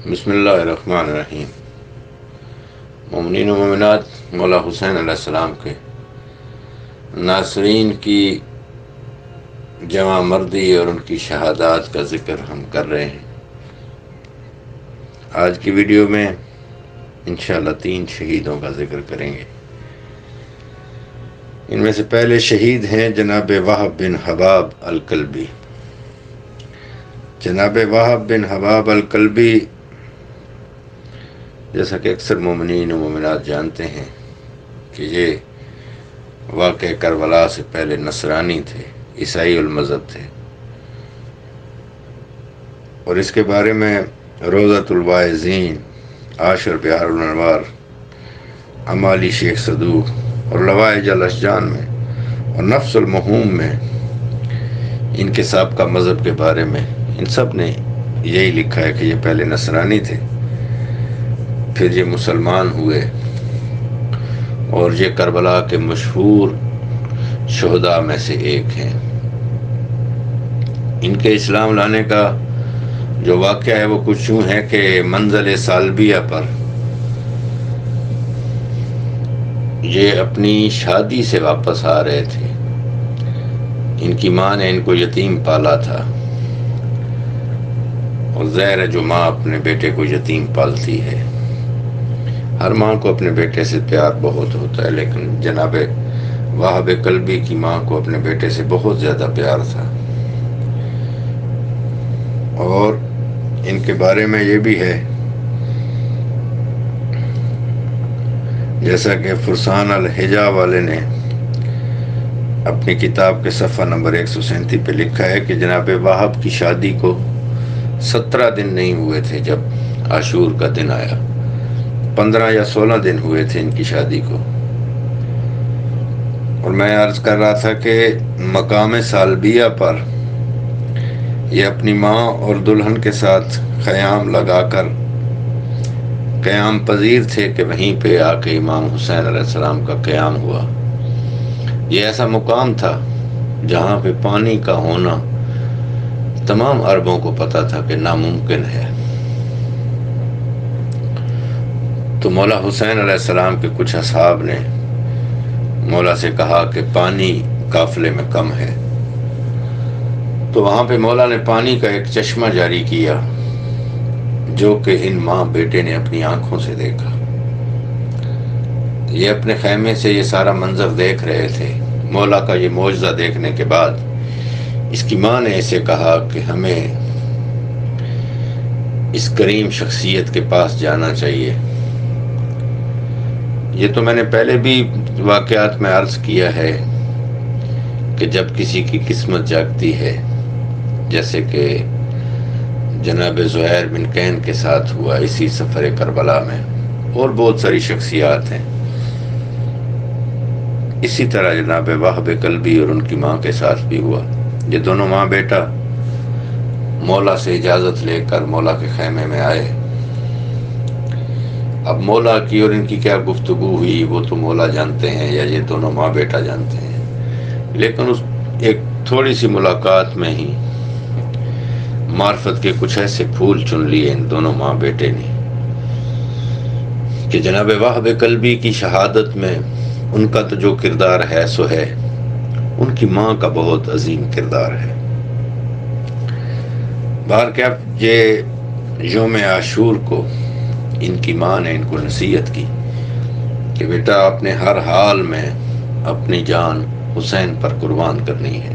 بسم اللہ الرحمن الرحیم۔ مومنین و مومنات، مولا حسین علیہ السلام کے ناصرین کی جمع مردی اور ان کی شہادات کا ذکر ہم کر رہے ہیں۔ آج کی ویڈیو میں انشاءاللہ 3 شہیدوں کا ذکر کریں گے۔ ان میں سے پہلے شہید ہیں جناب وہب بن حباب الکلبی۔ جناب وہب بن حباب الکلبی، جیسا کہ اکثر مومنین و مومنات جانتے ہیں کہ یہ واقع کربلا سے پہلے نصرانی تھے، عیسائی المذہب تھے، اور اس کے بارے میں روضۃ الواعظین، عاشر بہار الانوار، امالی شیخ صدوق اور لوائج الاشجان میں اور نفس المہوم میں ان کے سابقہ مذہب کے بارے میں ان سب نے یہی لکھا ہے کہ یہ پہلے نصرانی تھے، پھر یہ مسلمان ہوئے اور یہ کربلا کے مشہور شہداء میں سے ایک ہیں۔ ان کے اسلام لانے کا جو واقعہ ہے وہ کچھ یوں ہے کہ منزل سالبیہ پر یہ اپنی شادی سے واپس آ رہے تھے۔ ان کی ماں نے ان کو یتیم پالا تھا، اور ظاہر ہے جو ماں اپنے بیٹے کو یتیم پالتی ہے، ہر ماں کو اپنے بیٹے سے پیار بہت ہوتا ہے، لیکن جناب وہب کلبی کی ماں کو اپنے بیٹے سے بہت زیادہ پیار تھا۔ اور ان کے بارے میں یہ بھی ہے، جیسا کہ فرسان الحجا والے نے اپنی کتاب کے صفحہ نمبر 137 پہ لکھا ہے کہ جناب وہب کی شادی کو 17 دن نہیں ہوئے تھے جب عاشور کا دن آیا، 15 یا 16 دن ہوئے تھے ان کی شادی کو۔ اور میں عرض کر رہا تھا کہ مقام سالبیہ پر یہ اپنی ماں اور دلہن کے ساتھ خیام لگا کر قیام پذیر تھے کہ وہیں پہ آ کے امام حسین علیہ السلام کا قیام ہوا۔ یہ ایسا مقام تھا جہاں پہ پانی کا ہونا تمام عربوں کو پتہ تھا کہ ناممکن ہے۔ تو مولا حسین علیہ السلام کے کچھ اصحاب نے مولا سے کہا کہ پانی قافلے میں کم ہے، تو وہاں پہ مولا نے پانی کا ایک چشمہ جاری کیا جو کہ ان ماں بیٹے نے اپنی آنکھوں سے دیکھا۔ یہ اپنے خیمے سے یہ سارا منظر دیکھ رہے تھے۔ مولا کا یہ معجزہ دیکھنے کے بعد اس کی ماں نے اسے کہا کہ ہمیں اس کریم شخصیت کے پاس جانا چاہیے۔ یہ تو میں نے پہلے بھی واقعات میں عرض کیا ہے کہ جب کسی کی قسمت جاگتی ہے، جیسے کہ جناب زہیر بن کین کے ساتھ ہوا اسی سفر کربلا میں، اور بہت ساری شخصیات ہیں، اسی طرح جناب وہب کلبی اور ان کی ماں کے ساتھ بھی ہوا۔ یہ دونوں ماں بیٹا مولا سے اجازت لے کر مولا کے خیمے میں آئے۔ اب مولا کی اور ان کی کیا گفتگو ہوئی وہ تو مولا جانتے ہیں یا یہ دونوں ماں بیٹا جانتے ہیں، لیکن اس ایک تھوڑی سی ملاقات میں ہی معرفت کے کچھ ایسے پھول چن لیے ان دونوں ماں بیٹے نے کہ جناب وہب کلبی کی شہادت میں ان کا تو جو کردار ہے سو ہے، ان کی ماں کا بہت عظیم کردار ہے۔ بہر کیا یہ یوم عاشور کو ان کی ماں نے ان کو نصیحت کی کہ بیٹا آپ نے ہر حال میں اپنی جان حسین پر قربان کرنی ہے۔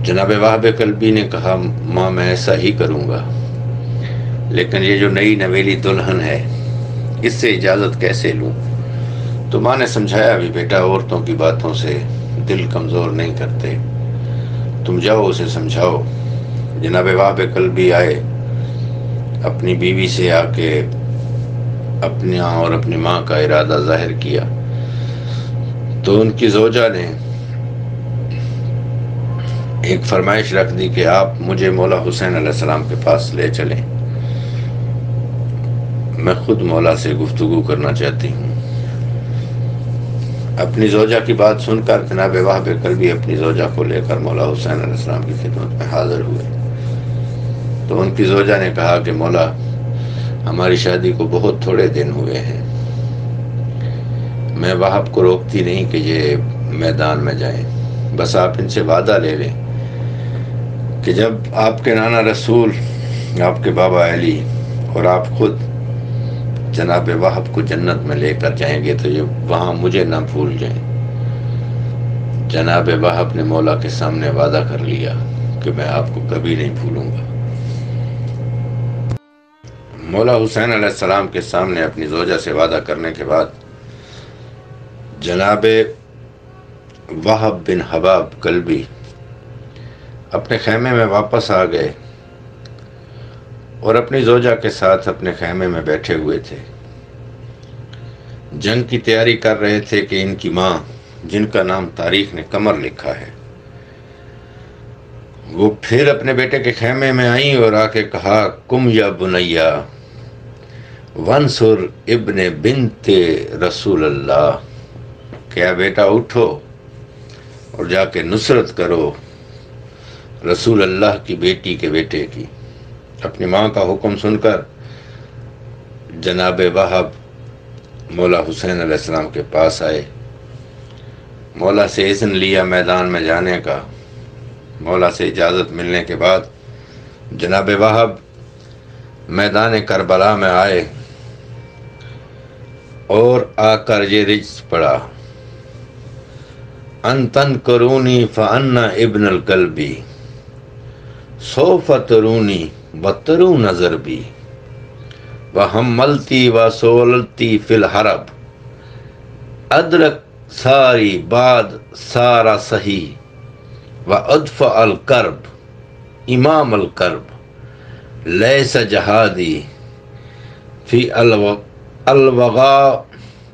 جناب وہب کلبی نے کہا ماں میں ایسا ہی کروں گا، لیکن یہ جو نئی نویلی دلہن ہے اس سے اجازت کیسے لوں؟ تو ماں نے سمجھایا بھی بیٹا عورتوں کی باتوں سے دل کمزور نہیں کرتے، تم جاؤ اسے سمجھاؤ۔ جناب وہب کلبی آئے، اپنی بیوی سے آ کے اپنا اور اپنی ماں کا ارادہ ظاہر کیا، تو ان کی زوجہ نے ایک فرمائش رکھ دی کہ آپ مجھے مولا حسین علیہ السلام کے پاس لے چلیں، میں خود مولا سے گفتگو کرنا چاہتی ہوں۔ اپنی زوجہ کی بات سن کر جناب وہب کلبی اپنی زوجہ کو لے کر مولا حسین علیہ السلام کی خدمت میں حاضر ہوئے۔ تو ان کی زوجہ نے کہا کہ مولا ہماری شادی کو بہت تھوڑے دن ہوئے ہیں، میں وہاب کو روکتی نہیں کہ یہ میدان میں جائیں، بس آپ ان سے وعدہ لے لیں کہ جب آپ کے نانا رسول، آپ کے بابا علی اور آپ خود جناب وہاب کو جنت میں لے کر جائیں گے تو یہ وہاں مجھے نہ بھول جائیں۔ جناب وہاب نے مولا کے سامنے وعدہ کر لیا کہ میں آپ کو کبھی نہیں بھولوں گا۔ مولا حسین علیہ السلام کے سامنے اپنی زوجہ سے وعدہ کرنے کے بعد جناب وہب بن حباب کلبی اپنے خیمے میں واپس آ گئے اور اپنی زوجہ کے ساتھ اپنے خیمے میں بیٹھے ہوئے تھے، جنگ کی تیاری کر رہے تھے کہ ان کی ماں، جن کا نام تاریخ نے قمر لکھا ہے، وہ پھر اپنے بیٹے کے خیمے میں آئیں اور آ کے کہا، کم یا بنیا ونصر ابن بنت رسول اللہ، کیا بیٹا اٹھو اور جا کے نصرت کرو رسول اللہ کی بیٹی کے بیٹے کی۔ اپنی ماں کا حکم سن کر جناب وہب مولا حسین علیہ السلام کے پاس آئے، مولا سے اذن لیا میدان میں جانے کا۔ مولا سے اجازت ملنے کے بعد جناب وہب میدان کربلا میں آئے اور آ کر یہ رجز پڑھا، ان تنکرونی فانا ابن الکلبی سوف ترونی بترو نظر بھی وحملتی وسولتی فی الحرب ادرک ساری بعد سارا صحیح وادفع الکرب امام الکرب لیس جہادی فی الوغا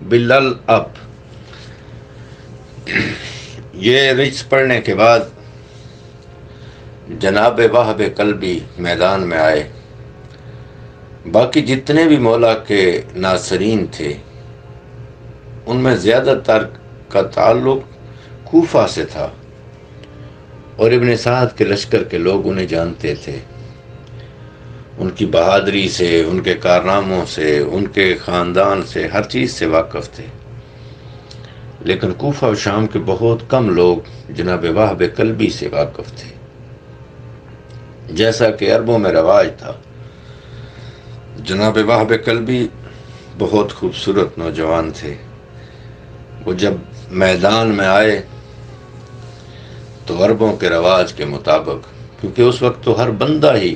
بالاب۔ یہ رجز پڑھنے کے بعد جناب وہب کلبی میدان میں آئے۔ باقی جتنے بھی مولا کے ناصرین تھے ان میں زیادہ تر کا تعلق کوفہ سے تھا اور ابن سعد کے لشکر کے لوگ انہیں جانتے تھے، ان کی بہادری سے، ان کے کارناموں سے، ان کے خاندان سے، ہر چیز سے واقف تھے۔ لیکن کوفہ و شام کے بہت کم لوگ جناب وہب کلبی سے واقف تھے، جیسا کہ عربوں میں رواج تھا۔ جناب وہب کلبی بہت خوبصورت نوجوان تھے۔ وہ جب میدان میں آئے تو عربوں کے رواج کے مطابق، کیونکہ اس وقت تو ہر بندہ ہی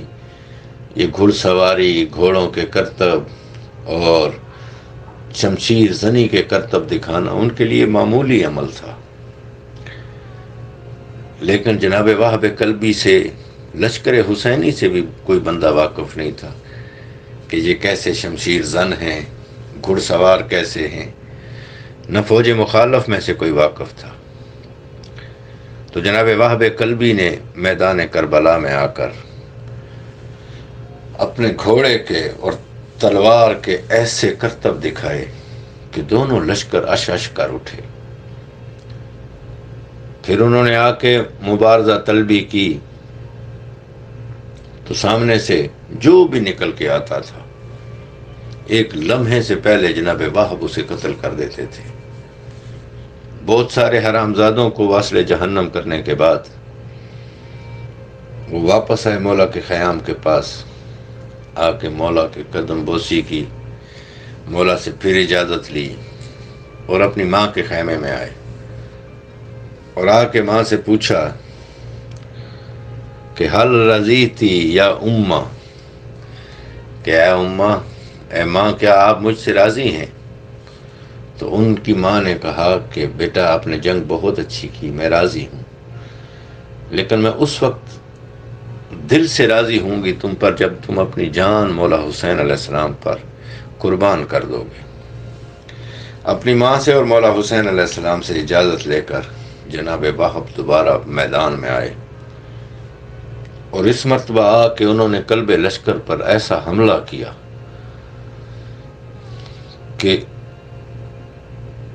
یہ گھڑ سواری، گھوڑوں کے کرتب اور شمشیر زنی کے کرتب دکھانا ان کے لیے معمولی عمل تھا، لیکن جناب وہب کلبی سے، لشکر حسینی سے بھی کوئی بندہ واقف نہیں تھا کہ یہ کیسے شمشیر زن ہیں، گھڑ سوار کیسے ہیں، نہ فوج مخالف میں سے کوئی واقف تھا۔ تو جناب وہب کلبی نے میدان کربلا میں آ کر اپنے گھوڑے کے اور تلوار کے ایسے کرتب دکھائے کہ دونوں لشکر اش اش کر اٹھے۔ پھر انہوں نے آ کے مبارزہ طلبی کی تو سامنے سے جو بھی نکل کے آتا تھا ایک لمحے سے پہلے جناب وہب اسے قتل کر دیتے تھے۔ بہت سارے حرامزادوں کو واصل جہنم کرنے کے بعد وہ واپس آئے مولا کے خیام کے پاس، آ کے مولا کے قدم بوسی کی، مولا سے پھر اجازت لی اور اپنی ماں کے خیمے میں آئے اور آ کے ماں سے پوچھا کہ حل رضیتی یا اماں، کہ اے اماں، اے ماں، کیا آپ مجھ سے راضی ہیں؟ تو ان کی ماں نے کہا کہ بیٹا آپ نے جنگ بہت اچھی کی، میں راضی ہوں، لیکن میں اس وقت دل سے راضی ہوں گی تم پر جب تم اپنی جان مولا حسین علیہ السلام پر قربان کر دو گے۔ اپنی ماں سے اور مولا حسین علیہ السلام سے اجازت لے کر جناب وہب دوبارہ میدان میں آئے اور اس مرتبہ آ کہ انہوں نے قلب لشکر پر ایسا حملہ کیا کہ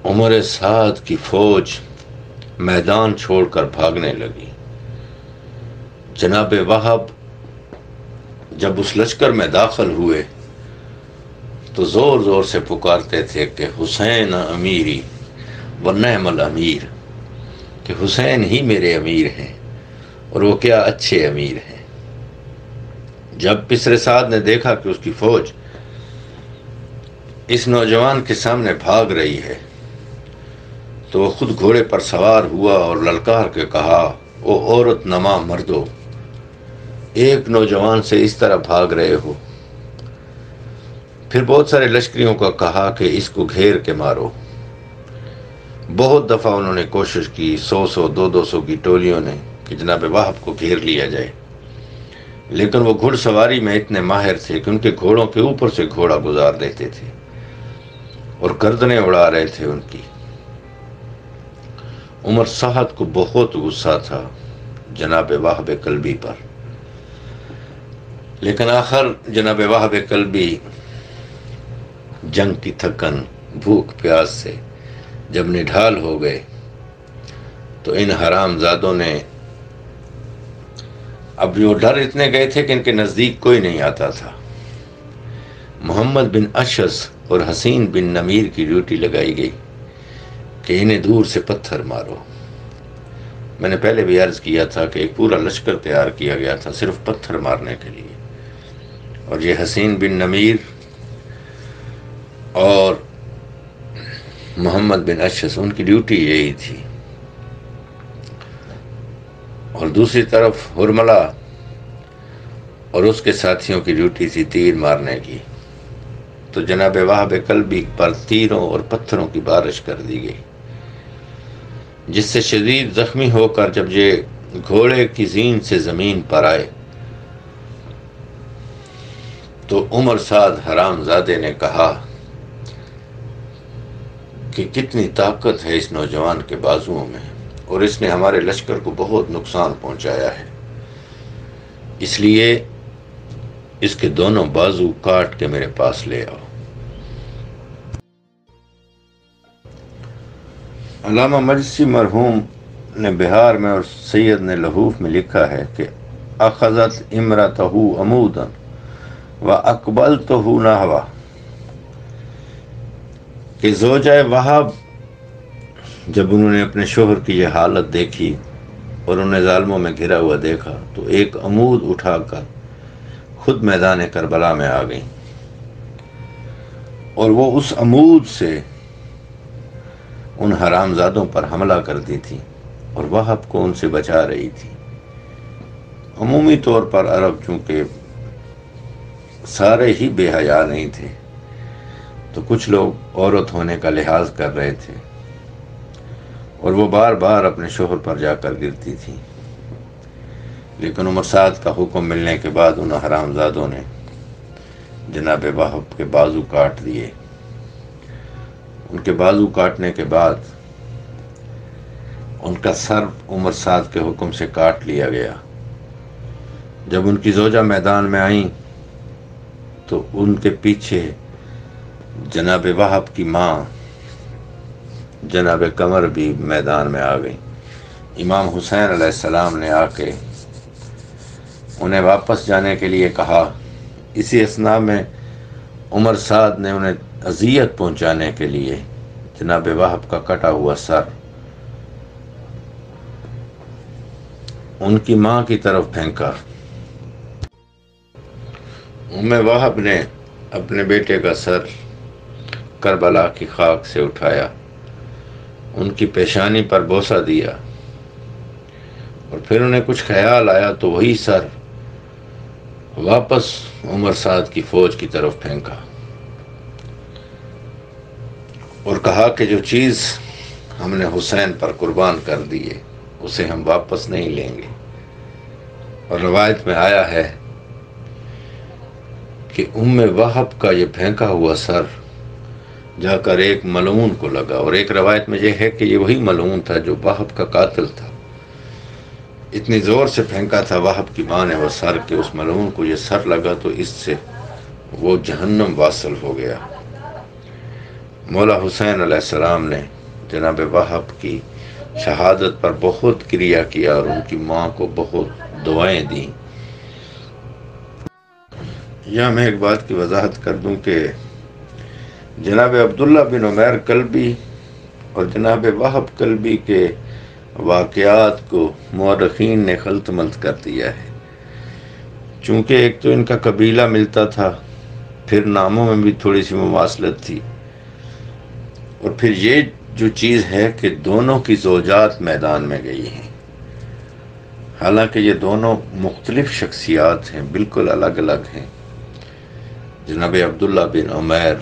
عمر سعد کی فوج میدان چھوڑ کر بھاگنے لگی۔ جناب وہب جب اس لشکر میں داخل ہوئے تو زور زور سے پکارتے تھے کہ حسین امیری و نعم الامیر، کہ حسین ہی میرے امیر ہیں اور وہ کیا اچھے امیر ہیں۔ جب پسر سعد نے دیکھا کہ اس کی فوج اس نوجوان کے سامنے بھاگ رہی ہے تو وہ خود گھوڑے پر سوار ہوا اور للکار کے کہا، او عورت نما مردو، ایک نوجوان سے اس طرح بھاگ رہے ہو؟ پھر بہت سارے لشکریوں کا کہا کہ اس کو گھیر کے مارو۔ بہت دفعہ انہوں نے کوشش کی، 100 200 کی ٹولیوں نے، کہ جناب وہب کو گھیر لیا جائے، لیکن وہ گھڑ سواری میں اتنے ماہر تھے کہ ان کے گھوڑوں کے اوپر سے گھوڑا گزار دیتے تھے اور گردنیں اڑا رہے تھے ان کی۔ عمر سعد کو بہت غصہ تھا جناب وہب کلبی پر، لیکن آخر جناب وہب کلبی جنگ کی تھکن، بھوک پیاس سے جب نڈھال ہو گئے تو ان حرام زادوں نے، اب وہ ڈر اتنے گئے تھے کہ ان کے نزدیک کوئی نہیں آتا تھا، محمد بن اشعث اور حسین بن نمیر کی ڈیوٹی لگائی گئی کہ انہیں دور سے پتھر مارو۔ میں نے پہلے بھی عرض کیا تھا کہ ایک پورا لشکر تیار کیا گیا تھا صرف پتھر مارنے کے لیے، اور یہ حسین بن نمیر اور محمد بن اشعث ان کی ڈیوٹی یہی تھی، اور دوسری طرف ہرملہ اور اس کے ساتھیوں کی ڈیوٹی تھی تیر مارنے کی۔ تو جناب وہب کلبی پر تیروں اور پتھروں کی بارش کر دی گئی، جس سے شدید زخمی ہو کر جب یہ گھوڑے کی زین سے زمین پر آئے تو عمر سعد حرام زادے نے کہا کہ کتنی طاقت ہے اس نوجوان کے بازوؤں میں، اور اس نے ہمارے لشکر کو بہت نقصان پہنچایا ہے، اس لیے اس کے دونوں بازو کاٹ کے میرے پاس لے آؤ۔ علامہ مجلسی مرحوم نے بہار میں اور سید نے لحوف میں لکھا ہے کہ اخذت امرتہ عمودا و اقبلتہ نحوہ، کہ زوجہ وہب جب انہوں نے اپنے شوہر کی یہ حالت دیکھی اور انہیں ظالموں میں گھرا ہوا دیکھا تو ایک عمود اٹھا کر خود میدان کربلا میں آ گئیں، اور وہ اس عمود سے ان حرام زادوں پر حملہ کرتی تھی اور وہب کو ان سے بچا رہی تھی۔ عمومی طور پر عرب چونکہ سارے ہی بے حیا نہیں تھے تو کچھ لوگ عورت ہونے کا لحاظ کر رہے تھے، اور وہ بار بار اپنے شوہر پر جا کر گرتی تھی، لیکن عمر سعد کا حکم ملنے کے بعد ان حرام زادوں نے جناب وہب کے بازو کاٹ دیے۔ ان کے بازو کاٹنے کے بعد ان کا سر عمر سعد کے حکم سے کاٹ لیا گیا۔ جب ان کی زوجہ میدان میں آئیں تو ان کے پیچھے جناب وہب کی ماں جناب قمر بھی میدان میں آ گئی۔ امام حسین علیہ السلام نے آ کے انہیں واپس جانے کے لیے کہا۔ اسی اثناء میں عمر سعد نے انہیں اذیت پہنچانے کے لیے جناب وہب کا کٹا ہوا سر ان کی ماں کی طرف پھینکا۔ وہب نے اپنے بیٹے کا سر کربلا کی خاک سے اٹھایا، ان کی پیشانی پر بوسہ دیا، اور پھر انہیں کچھ خیال آیا تو وہی سر واپس عمر سعد کی فوج کی طرف پھینکا اور کہا کہ جو چیز ہم نے حسین پر قربان کر دی ہے اسے ہم واپس نہیں لیں گے۔ اور روایت میں آیا ہے کہ وہب کا یہ پھینکا ہوا سر جا کر ایک ملعون کو لگا، اور ایک روایت میں یہ ہے کہ یہ وہی ملعون تھا جو وہب کا قاتل تھا۔ اتنی زور سے پھینکا تھا وہب کی ماں نے وہ سر کہ اس ملعون کو یہ سر لگا تو اس سے وہ جہنم واصل ہو گیا۔ مولا حسین علیہ السلام نے جناب وہب کی شہادت پر بہت کریا کیا اور ان کی ماں کو بہت دعائیں دیں۔ یہاں میں ایک بات کی وضاحت کر دوں کہ جناب عبداللہ بن عمیر کلبی اور جناب وہب کلبی کے واقعات کو مورخین نے خلط ملط کر دیا ہے، چونکہ ایک تو ان کا قبیلہ ملتا تھا، پھر ناموں میں بھی تھوڑی سی مماثلت تھی، اور پھر یہ جو چیز ہے کہ دونوں کی زوجات میدان میں گئی ہیں، حالانکہ یہ دونوں مختلف شخصیات ہیں، بالکل الگ الگ ہیں۔ جناب عبداللہ بن عمیر،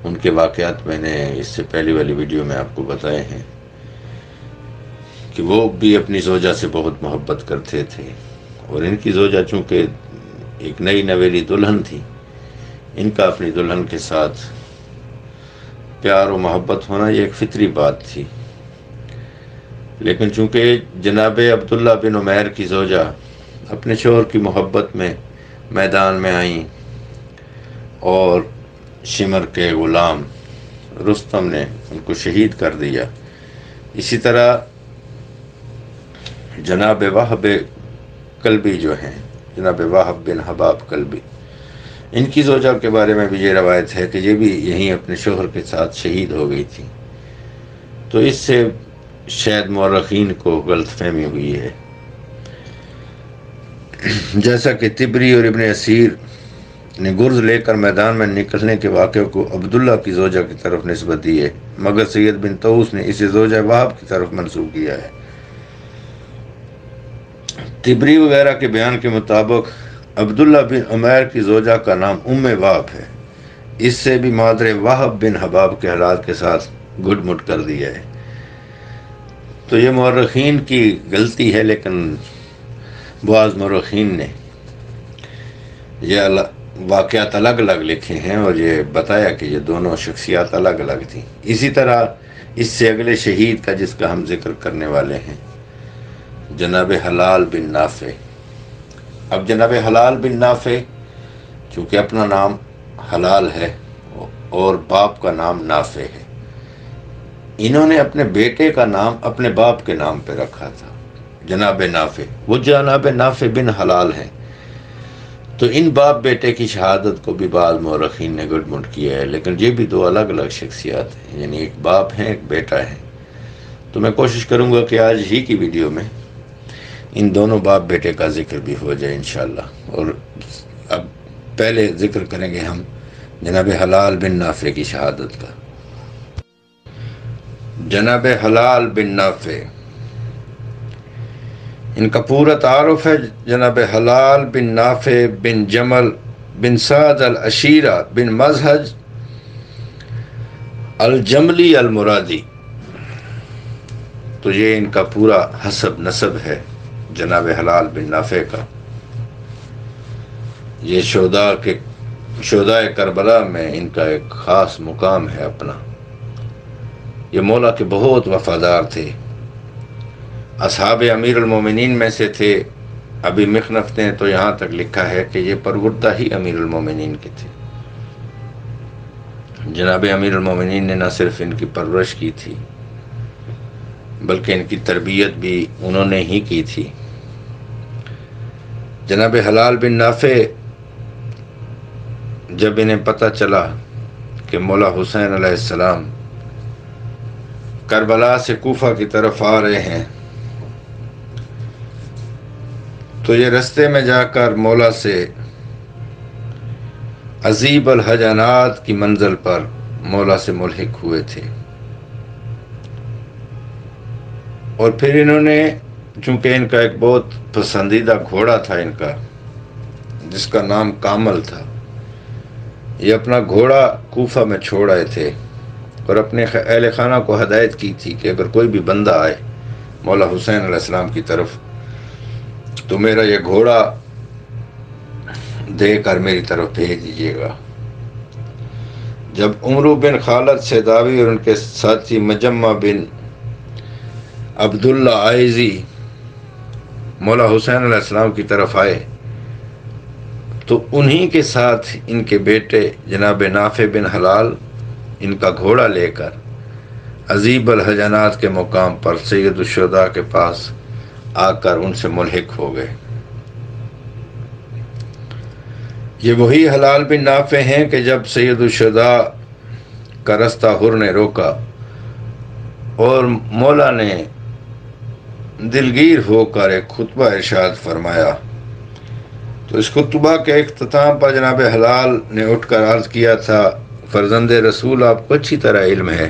ان کے واقعات میں نے اس سے پہلی والی ویڈیو میں آپ کو بتائے ہیں کہ وہ بھی اپنی زوجہ سے بہت محبت کرتے تھے، اور ان کی زوجہ چونکہ ایک نئی نویلی دلہن تھی، ان کا اپنی دلہن کے ساتھ پیار و محبت ہونا یہ ایک فطری بات تھی، لیکن چونکہ جناب عبداللہ بن عمیر کی زوجہ اپنے شوہر کی محبت میں میدان میں آئیں، اور شمر کے غلام رستم نے ان کو شہید کر دیا۔ اسی طرح جناب وہب کلبی جو ہیں، جناب وہب بن حباب کلبی، ان کی زوجہ کے بارے میں بھی یہ روایت ہے کہ یہ بھی یہیں اپنے شوہر کے ساتھ شہید ہو گئی تھی، تو اس سے شاید مورخین کو غلط فہمی ہوئی ہے۔ جیسا کہ طبری اور ابن اسیر نے گرز لے کر میدان میں نکلنے کے واقعے کو عبداللہ کی زوجہ کی طرف نسبت دی ہے، مگر سید بن طاؤس نے اسے زوجہ وہب کی طرف منسوب کیا ہے۔ طبری وغیرہ کے بیان کے مطابق عبداللہ بن عمیر کی زوجہ کا نام وہب ہے، اس سے بھی مادر وہب بن حباب کے حالات کے ساتھ گھٹ مٹ کر دیا ہے۔ تو یہ مورخین کی غلطی ہے، لیکن بعض مورخین نے یہ واقعات الگ الگ لکھے ہیں اور یہ بتایا کہ یہ دونوں شخصیات الگ الگ تھیں۔ اسی طرح اس سے اگلے شہید کا جس کا ہم ذکر کرنے والے ہیں، جناب حلال بن نافع۔ اب جناب حلال بن نافع چونکہ اپنا نام حلال ہے اور باپ کا نام نافع ہے، انہوں نے اپنے بیٹے کا نام اپنے باپ کے نام پہ رکھا تھا، جناب نافع۔ وہ جناب نافع بن حلال ہیں، تو ان باپ بیٹے کی شہادت کو بھی بعض مورخین نے گڑ مٹ کیا ہے، لیکن یہ بھی دو الگ الگ شخصیات ہیں، یعنی ایک باپ ہیں ایک بیٹا ہے۔ تو میں کوشش کروں گا کہ آج ہی کی ویڈیو میں ان دونوں باپ بیٹے کا ذکر بھی ہو جائے انشاءاللہ۔ اور اب پہلے ذکر کریں گے ہم جناب حلال بن نافع کی شہادت کا۔ جناب حلال بن نافع، ان کا پورا تعارف ہے جناب حلال بن نافع بن جمل بن سعد العشیرہ بن مزہج الجملی المرادی، تو یہ ان کا پورا حسب نسب ہے جناب حلال بن نافع کا۔ یہ شہداء کربلا میں ان کا ایک خاص مقام ہے اپنا۔ یہ مولا کے بہت وفادار تھے، اصحاب امیر المومنین میں سے تھے۔ ابھی مخنف نے تو یہاں تک لکھا ہے کہ یہ پروردہ ہی امیر المومنین کے تھے۔ جناب امیر المومنین نے نہ صرف ان کی پرورش کی تھی بلکہ ان کی تربیت بھی انہوں نے ہی کی تھی۔ جناب حلال بن نافع جب انہیں پتہ چلا کہ مولا حسین علیہ السلام کربلا سے کوفہ کی طرف آ رہے ہیں، تو یہ رستے میں جا کر مولا سے عزیب الحجانات کی منزل پر مولا سے ملحق ہوئے تھے، اور پھر انہوں نے، چونکہ ان کا ایک بہت پسندیدہ گھوڑا تھا ان کا جس کا نام کامل تھا، یہ اپنا گھوڑا کوفہ میں چھوڑ آئے تھے اور اپنے اہل خانہ کو ہدایت کی تھی کہ اگر کوئی بھی بندہ آئے مولا حسین علیہ السلام کی طرف تو میرا یہ گھوڑا دے کر میری طرف بھیج دیجیے گا۔ جب عمرو بن خالد سیداوی اور ان کے ساتھی مجمع بن عبداللہ عائزی مولا حسین علیہ السلام کی طرف آئے تو انہی کے ساتھ ان کے بیٹے جناب نافع بن حلال ان کا گھوڑا لے کر عزیب الحجانات کے مقام پر سید الشہداء کے پاس آ کر ان سے ملحق ہو گئے۔ یہ وہی حلال بن نافع ہیں کہ جب سید الشہداء کا رستہ حر نے روکا اور مولا نے دلگیر ہو کر ایک خطبہ ارشاد فرمایا، تو اس خطبہ کے اختتام پر جناب حلال نے اٹھ کر عرض کیا تھا، فرزند رسول آپ کو اچھی طرح علم ہے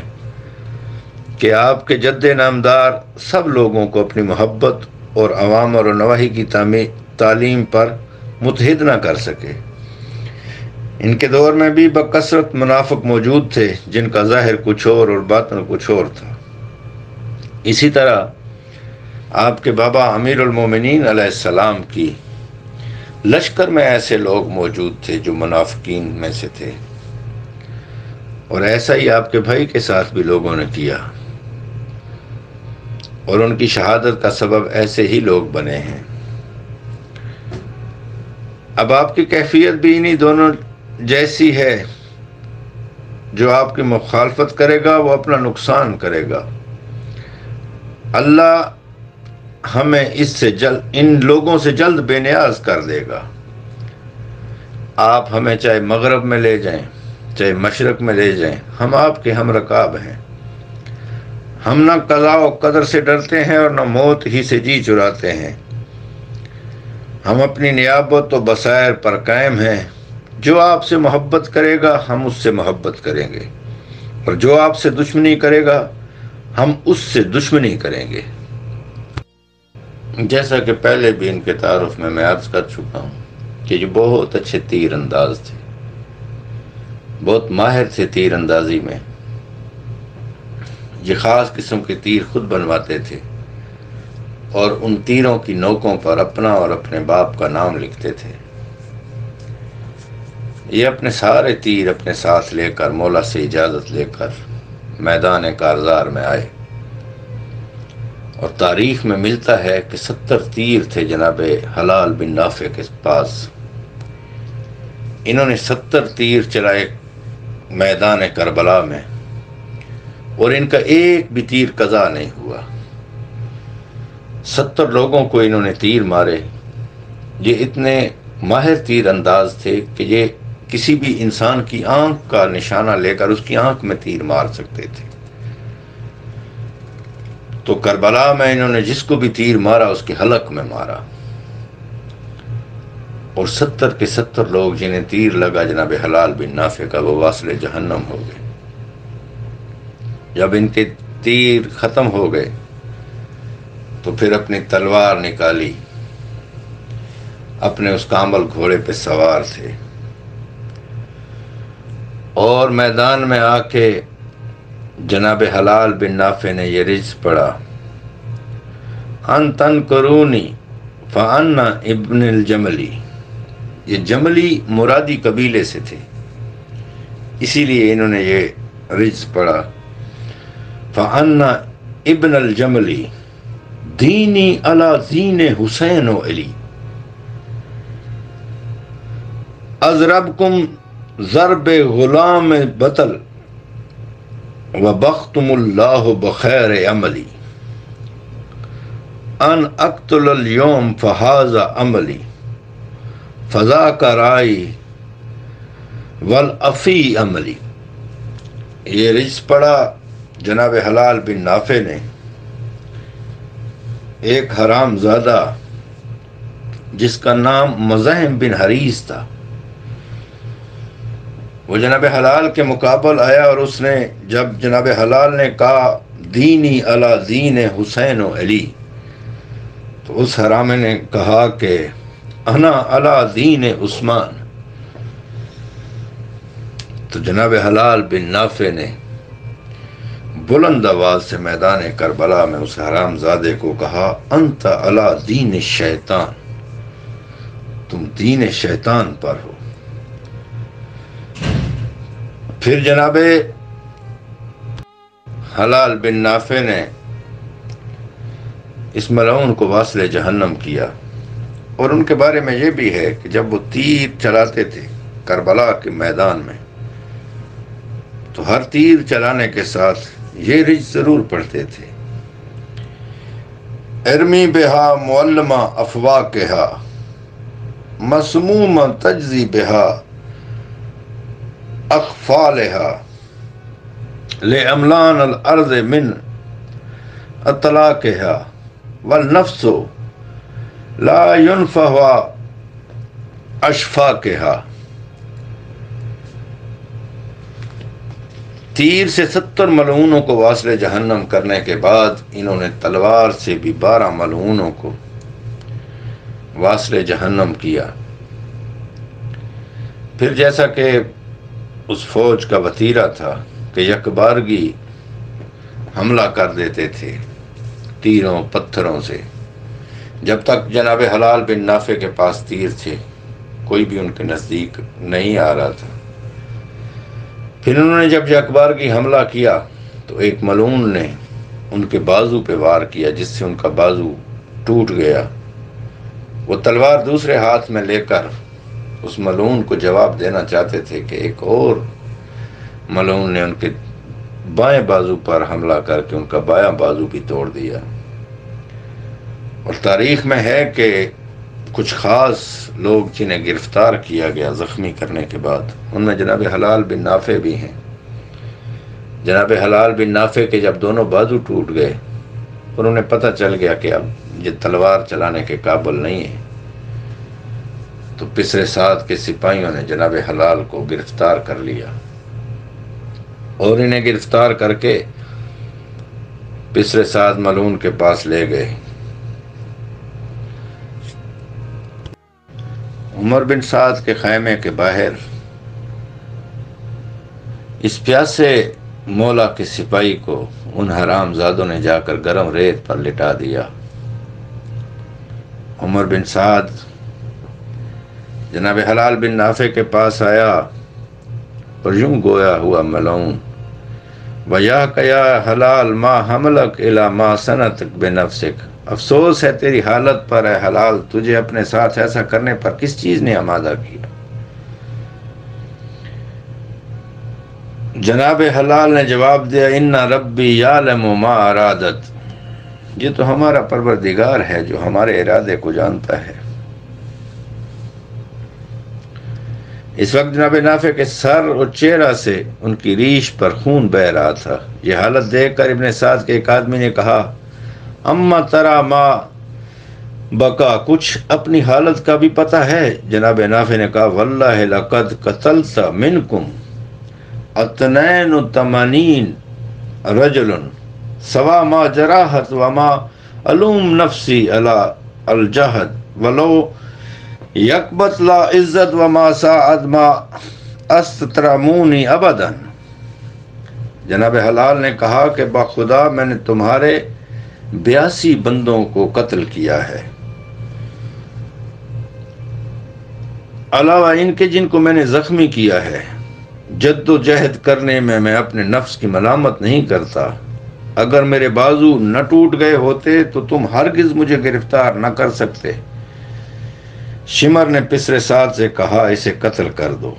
کہ آپ کے جد نامدار سب لوگوں کو اپنی محبت اور اوامر و نواہی کی تعلیم پر متحد نہ کر سکے۔ ان کے دور میں بھی بکثرت منافق موجود تھے جن کا ظاہر کچھ اور باطن کچھ اور تھا۔ اسی طرح آپ کے بابا امیر المومنین علیہ السلام کی لشکر میں ایسے لوگ موجود تھے جو منافقین میں سے تھے، اور ایسا ہی آپ کے بھائی کے ساتھ بھی لوگوں نے کیا، اور ان کی شہادت کا سبب ایسے ہی لوگ بنے ہیں۔ اب آپ کی کیفیت بھی انہی دونوں جیسی ہے، جو آپ کی مخالفت کرے گا وہ اپنا نقصان کرے گا۔ اللہ ہمیں ان لوگوں سے جلد بے نیاز کر دے گا۔ آپ ہمیں چاہے مغرب میں لے جائیں چاہے مشرق میں لے جائیں، ہم آپ کے ہم رکاب ہیں۔ ہم نہ قضاء و قدر سے ڈرتے ہیں اور نہ موت ہی سے جی چراتے ہیں۔ ہم اپنی نیابت و بصائر پر قائم ہیں۔ جو آپ سے محبت کرے گا ہم اس سے محبت کریں گے، اور جو آپ سے دشمنی کرے گا ہم اس سے دشمنی کریں گے۔ جیسا کہ پہلے بھی ان کے تعارف میں عرض کر چکا ہوں کہ جو بہت اچھے تیر انداز تھے، بہت ماہر تھے تیر اندازی میں۔ یہ خاص قسم کے تیر خود بنواتے تھے اور ان تیروں کی نوکوں پر اپنا اور اپنے باپ کا نام لکھتے تھے۔ یہ اپنے سارے تیر اپنے ساتھ لے کر مولا سے اجازت لے کر میدان کارزار میں آئے، اور تاریخ میں ملتا ہے کہ 70 تیر تھے جناب حلال بن نافع کے پاس۔ انہوں نے 70 تیر چلائے میدان کربلا میں، اور ان کا ایک بھی تیر قضا نہیں ہوا۔ 70 لوگوں کو انہوں نے تیر مارے۔ یہ اتنے ماہر تیر انداز تھے کہ یہ کسی بھی انسان کی آنکھ کا نشانہ لے کر اس کی آنکھ میں تیر مار سکتے تھے۔ تو کربلا میں انہوں نے جس کو بھی تیر مارا اس کے حلق میں مارا، اور 70 کے 70 لوگ جنہیں تیر لگا جناب حلال بن نافع کا، وہ واصل جہنم ہو گئے۔ جب ان کے تیر ختم ہو گئے تو پھر اپنی تلوار نکالی، اپنے اس کامل گھوڑے پہ سوار تھے، اور میدان میں آ کے جناب حلال بن نافع نے یہ رجز پڑھا، ان تنکرونی فانا ابن الجملی۔ یہ جملی مرادی قبیلے سے تھے، اسی لیے انہوں نے یہ رجز پڑھا، فانا ابن الجملی دینی علی دین حسین و علی، اضربکم ضرب غلام بطل وبختم اللہ بخیر عملی، ان اقتل اليوم فہذا عملی فذاک رائی والافی عملی۔ یہ رجز پڑھا جناب حلال بن نافع نے۔ ایک حرام زادہ جس کا نام مزاحم بن حریث تھا، وہ جناب حلال کے مقابل آیا، اور اس نے جب جناب حلال نے کہا دینی علی دین حسین و علی، تو اس حرامے نے کہا کہ انا علی دین عثمان۔ تو جناب حلال بن نافع نے بلند آواز سے میدان کربلا میں اس حرام زادے کو کہا انت علی دین الشیطان، تم دین شیطان پر ہو۔ پھر جناب حلال بن نافع نے اس ملعون کو واصل جہنم کیا، اور ان کے بارے میں یہ بھی ہے کہ جب وہ تیر چلاتے تھے کربلا کے میدان میں، تو ہر تیر چلانے کے ساتھ یہ رجز ضرور پڑھتے تھے، ارمی بہا معلمہ افواقہا مسموما تجزی بہا اقفالہا لعملان الارض من اطلاقہا والنفس لا ينفع اشفاقہا۔ تیر سے 70 ملعونوں کو واصل جہنم کرنے کے بعد انہوں نے تلوار سے بھی 12 ملعونوں کو واصل جہنم کیا۔ پھر جیسا کہ اس فوج کا وتیرہ تھا کہ یکبارگی حملہ کر دیتے تھے تیروں پتھروں سے، جب تک جناب حلال بن نافع کے پاس تیر تھے کوئی بھی ان کے نزدیک نہیں آ رہا تھا۔ پھر انہوں نے جب یکبارگی حملہ کیا تو ایک ملعون نے ان کے بازو پہ وار کیا جس سے ان کا بازو ٹوٹ گیا۔ وہ تلوار دوسرے ہاتھ میں لے کر اس ملعون کو جواب دینا چاہتے تھے کہ ایک اور ملعون نے ان کے بائیں بازو پر حملہ کر کے ان کا بایاں بازو بھی توڑ دیا۔ اور تاریخ میں ہے کہ کچھ خاص لوگ جنہیں گرفتار کیا گیا زخمی کرنے کے بعد، ان میں جناب حلال بن نافع بھی ہیں۔ جناب حلال بن نافع کے جب دونوں بازو ٹوٹ گئے اور انہیں پتہ چل گیا کہ اب یہ تلوار چلانے کے قابل نہیں ہے، تو پسر سعد کے سپاہیوں نے جناب حلال کو گرفتار کر لیا اور انہیں گرفتار کر کے پسر سعد ملعون کے پاس لے گئے۔ عمر بن سعد کے خیمے کے باہر اس پیاسے مولا کے سپاہی کو ان حرام زادوں نے جا کر گرم ریت پر لٹا دیا۔ عمر بن سعد جناب حلال بن نافع کے پاس آیا اور یوں گویا ہوا ملعون، وَيَاكَ يَا حلال ما حملك إلى ما صنعتك بنفسك، افسوس ہے تیری حالت پر اے حلال، تجھے اپنے ساتھ ایسا کرنے پر کس چیز نے آمادہ کیا؟ جناب حلال نے جواب دیا، اِنَّ رَبِّي يَعْلَمُ مَا أَرَادَتْ، یہ تو ہمارا پروردگار ہے جو ہمارے ارادے کو جانتا ہے۔ اس وقت جناب نافع کے سر اور چہرہ سے ان کی ریش پر خون بہہ رہا تھا۔ یہ حالت دیکھ کر ابن سعد کے ایک آدمی نے کہا، اما ترا ما بکا، کچھ اپنی حالت کا بھی پتہ ہے؟ جناب نافع نے کہا، واللہ لقد قتلت منکم 82 رجل سوا ما جراحت وما علوم نفسی علی الجہد ولو یکبت لا عزت وما ساعد ما استترمونی ابدا۔ جناب حلال نے کہا کہ بخدا میں نے تمہارے 82 بندوں کو قتل کیا ہے، علاوہ ان کے جن کو میں نے زخمی کیا ہے۔ جد و جہد کرنے میں میں اپنے نفس کی ملامت نہیں کرتا، اگر میرے بازو نہ ٹوٹ گئے ہوتے تو تم ہرگز مجھے گرفتار نہ کر سکتے۔ شمر نے پسر سعد سے کہا، اسے قتل کر دو۔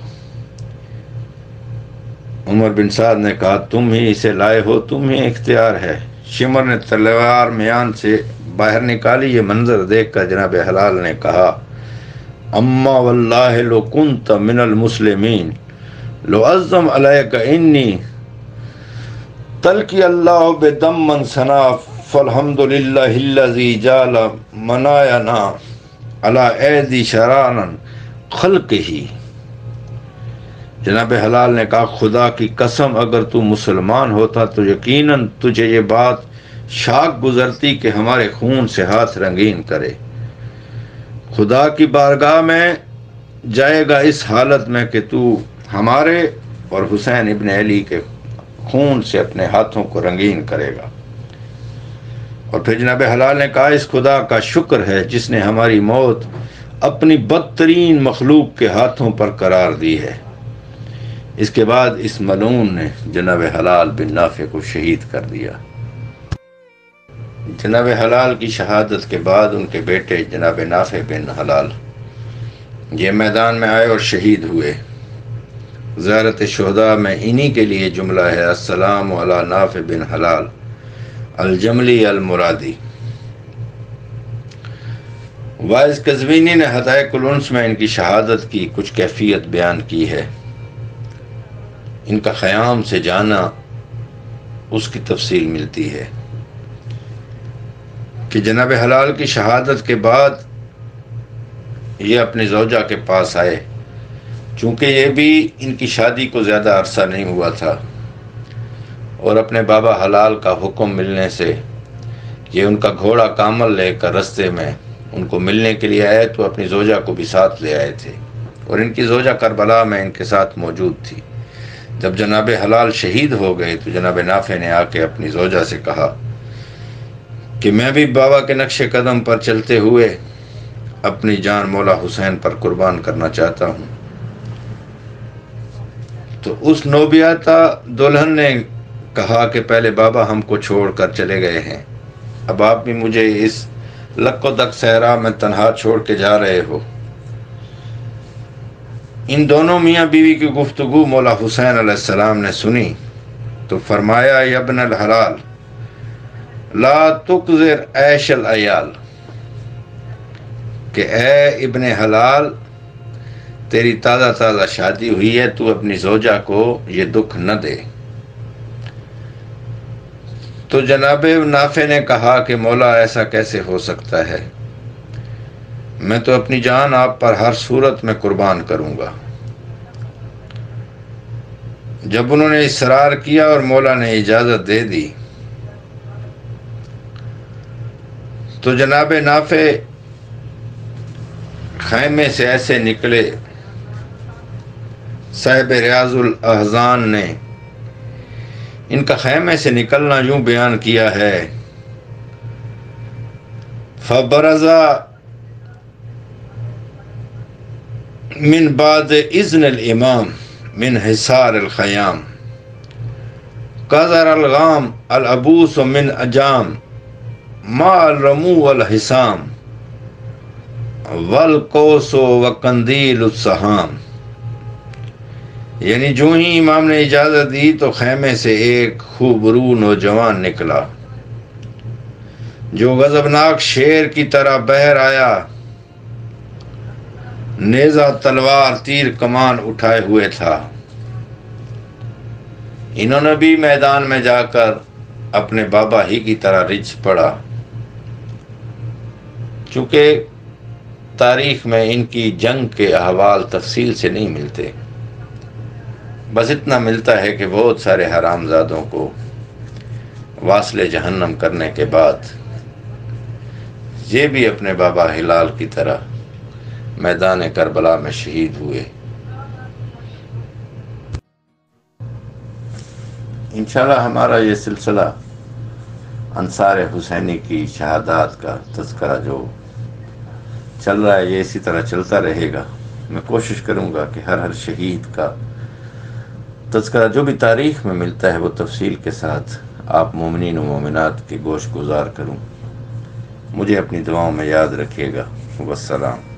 عمر بن سعد نے کہا، تم ہی اسے لائے ہو، تم ہی اختیار ہے۔ شمر نے تلوار میان سے باہر نکالی۔ یہ منظر دیکھ کر جناب حلال نے کہا، اما واللہ لو کنت من المسلمین لو عظم علیک انی تلقی اللہ بدم من ثنا فالحمد للہ الذی جعل مناینا علی ایدی شرارا خلقہ۔ جناب حلال نے کہا، خدا کی قسم اگر تو مسلمان ہوتا تو یقیناً تجھے یہ بات شاک گزرتی کہ ہمارے خون سے ہاتھ رنگین کرے۔ خدا کی بارگاہ میں جائے گا اس حالت میں کہ تو ہمارے اور حسین ابن علی کے خون سے اپنے ہاتھوں کو رنگین کرے گا۔ اور پھر جناب حلال نے کہا، اس خدا کا شکر ہے جس نے ہماری موت اپنی بدترین مخلوق کے ہاتھوں پر قرار دی ہے۔ اس کے بعد اس ملعون نے جناب حلال بن نافع کو شہید کر دیا۔ جناب حلال کی شہادت کے بعد ان کے بیٹے جناب نافع بن حلال یہ میدان میں آئے اور شہید ہوئے۔ زیارت شہداء میں انہی کے لیے جملہ ہے، السلام علی نافع بن حلال الجملی المرادی۔ واعظ قزوینی نے حدائق الانس میں ان کی شہادت کی کچھ کیفیت بیان کی ہے۔ ان کا خیام سے جانا اس کی تفصیل ملتی ہے کہ جناب حلال کی شہادت کے بعد یہ اپنی زوجہ کے پاس آئے، چونکہ یہ بھی ان کی شادی کو زیادہ عرصہ نہیں ہوا تھا، اور اپنے بابا حلال کا حکم ملنے سے یہ ان کا گھوڑا کامل لے کر رستے میں ان کو ملنے کے لیے آئے، تو اپنی زوجہ کو بھی ساتھ لے آئے تھے، اور ان کی زوجہ کربلا میں ان کے ساتھ موجود تھی۔ جب جناب حلال شہید ہو گئے تو جناب نافع نے آ کے اپنی زوجہ سے کہا کہ میں بھی بابا کے نقش قدم پر چلتے ہوئے اپنی جان مولا حسین پر قربان کرنا چاہتا ہوں۔ تو اس نوبیاتا دلہن نے کہا کہ پہلے بابا ہم کو چھوڑ کر چلے گئے ہیں، اب آپ بھی مجھے اس لک و دک صحرا میں تنہا چھوڑ کے جا رہے ہو۔ ان دونوں میاں بیوی کی گفتگو مولا حسین علیہ السلام نے سنی تو فرمایا، یا ابن الحلال لا تقذر عیش العیال، کہ اے ابن حلال تیری تازہ تازہ شادی ہوئی ہے، تو اپنی زوجہ کو یہ دکھ نہ دے۔ تو جناب نافع نے کہا کہ مولا ایسا کیسے ہو سکتا ہے، میں تو اپنی جان آپ پر ہر صورت میں قربان کروں گا۔ جب انہوں نے اصرار کیا اور مولا نے اجازت دے دی تو جناب نافع خیمے سے ایسے نکلے، صاحب ریاض الاحزان نے ان کا خیمے سے نکلنا یوں بیان کیا ہے، فبرزا من بعد اذن الامام من حصار الخیام قذر الغام العبوس من اجام ما الرمو والحسام والقوس وقندیل السہام۔ یعنی جو ہی امام نے اجازت دی تو خیمے سے ایک خوبرو نوجوان نکلا جو غضبناک شیر کی طرح بہر آیا، نیزہ تلوار تیر کمان اٹھائے ہوئے تھا۔ انہوں نے بھی میدان میں جا کر اپنے بابا ہی کی طرح رچ پڑا، چونکہ تاریخ میں ان کی جنگ کے احوال تفصیل سے نہیں ملتے، بس اتنا ملتا ہے کہ بہت سارے حرام زادوں کو واصل جہنم کرنے کے بعد یہ بھی اپنے بابا ہلال کی طرح میدان کربلا میں شہید ہوئے۔ انشاءاللہ ہمارا یہ سلسلہ انصار حسینی کی شہادات کا تذکرہ جو چل رہا ہے یہ اسی طرح چلتا رہے گا۔ میں کوشش کروں گا کہ ہر شہید کا تذکرہ جو بھی تاریخ میں ملتا ہے وہ تفصیل کے ساتھ آپ مومنین و مومنات کے گوش گزار کروں۔ مجھے اپنی دعاؤں میں یاد رکھیے گا۔ والسلام۔